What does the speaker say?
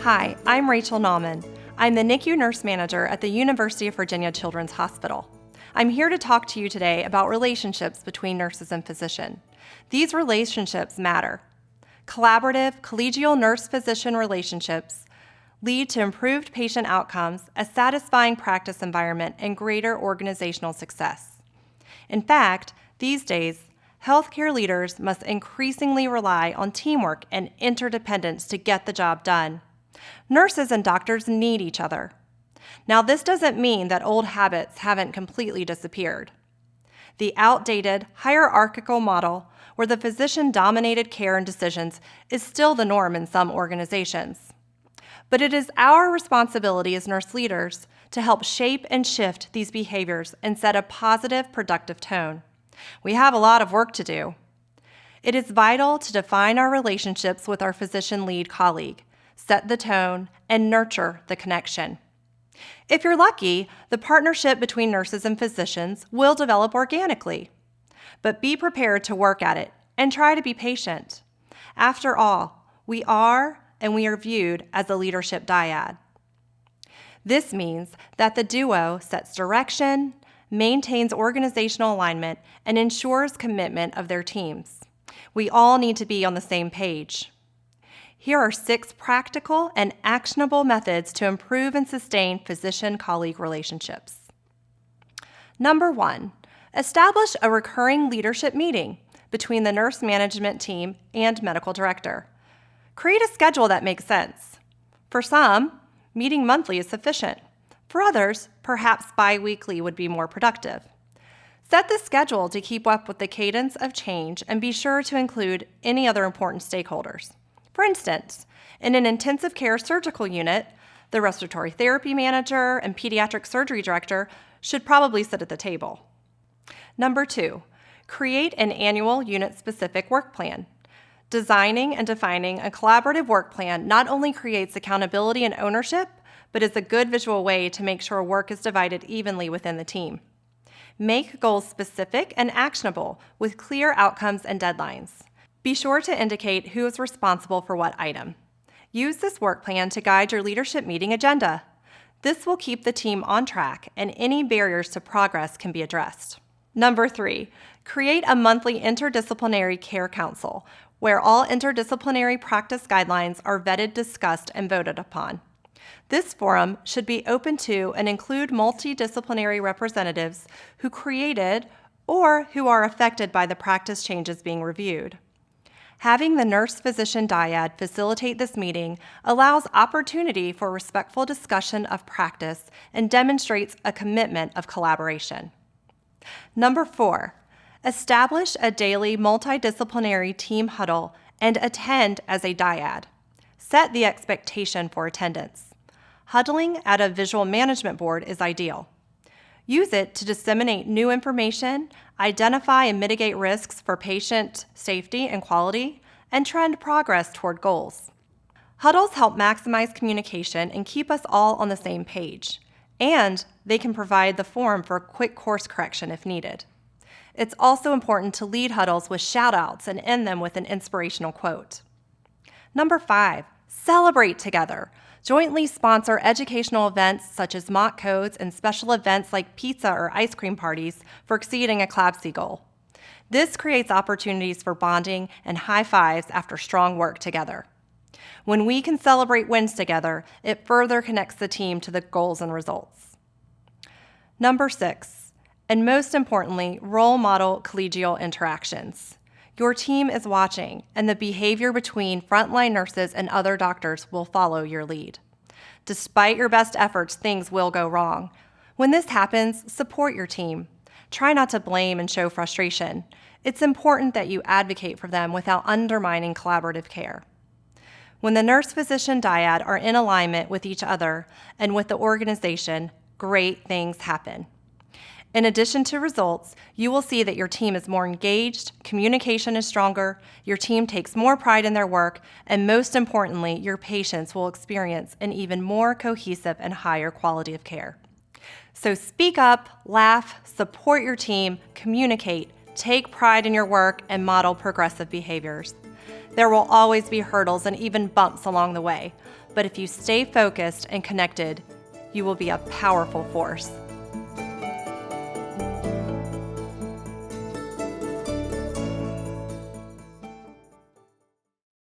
Hi, I'm Rachel Nauman. I'm the NICU Nurse Manager at the University of Virginia Children's Hospital. I'm here to talk to you today about relationships between nurses and physician. These relationships matter. Collaborative, collegial nurse-physician relationships lead to improved patient outcomes, a satisfying practice environment, and greater organizational success. In fact, these days, healthcare leaders must increasingly rely on teamwork and interdependence to get the job done. Nurses and doctors need each other. Now, this doesn't mean that old habits haven't completely disappeared. The outdated, hierarchical model where the physician-dominated care and decisions is still the norm in some organizations. But it is our responsibility as nurse leaders to help shape and shift these behaviors and set a positive, productive tone. We have a lot of work to do. It is vital to define our relationships with our physician lead colleague, set the tone, and nurture the connection. If you're lucky, the partnership between nurses and physicians will develop organically. But be prepared to work at it and try to be patient. After all, we are viewed as a leadership dyad. This means that the duo sets direction, maintains organizational alignment, and ensures commitment of their teams. We all need to be on the same page. Here are 6 practical and actionable methods to improve and sustain physician-colleague relationships. Number 1, establish a recurring leadership meeting between the nurse management team and medical director. Create a schedule that makes sense. For some, meeting monthly is sufficient. For others, perhaps bi-weekly would be more productive. Set the schedule to keep up with the cadence of change and be sure to include any other important stakeholders. For instance, in an intensive care surgical unit, the respiratory therapy manager and pediatric surgery director should probably sit at the table. Number 2, create an annual unit-specific work plan. Designing and defining a collaborative work plan not only creates accountability and ownership, but is a good visual way to make sure work is divided evenly within the team. Make goals specific and actionable with clear outcomes and deadlines. Be sure to indicate who is responsible for what item. Use this work plan to guide your leadership meeting agenda. This will keep the team on track and any barriers to progress can be addressed. Number 3, create a monthly interdisciplinary care council where all interdisciplinary practice guidelines are vetted, discussed, and voted upon. This forum should be open to and include multidisciplinary representatives who created or who are affected by the practice changes being reviewed. Having the nurse-physician dyad facilitate this meeting allows opportunity for respectful discussion of practice and demonstrates a commitment of collaboration. Number 4, establish a daily multidisciplinary team huddle and attend as a dyad. Set the expectation for attendance. Huddling at a visual management board is ideal. Use it to disseminate new information, identify and mitigate risks for patient safety and quality, and trend progress toward goals. Huddles help maximize communication and keep us all on the same page, and they can provide the forum for quick course correction if needed. It's also important to lead huddles with shout-outs and end them with an inspirational quote. Number 5, celebrate together. Jointly sponsor educational events such as mock codes and special events like pizza or ice cream parties for exceeding a CLABSI goal. This creates opportunities for bonding and high fives after strong work together. When we can celebrate wins together, it further connects the team to the goals and results. Number 6, and most importantly, role model collegial interactions. Your team is watching, and the behavior between frontline nurses and other doctors will follow your lead. Despite your best efforts, things will go wrong. When this happens, support your team. Try not to blame and show frustration. It's important that you advocate for them without undermining collaborative care. When the nurse-physician dyad are in alignment with each other and with the organization, great things happen. In addition to results, you will see that your team is more engaged, communication is stronger, your team takes more pride in their work, and most importantly, your patients will experience an even more cohesive and higher quality of care. So speak up, laugh, support your team, communicate, take pride in your work, and model progressive behaviors. There will always be hurdles and even bumps along the way, but if you stay focused and connected, you will be a powerful force.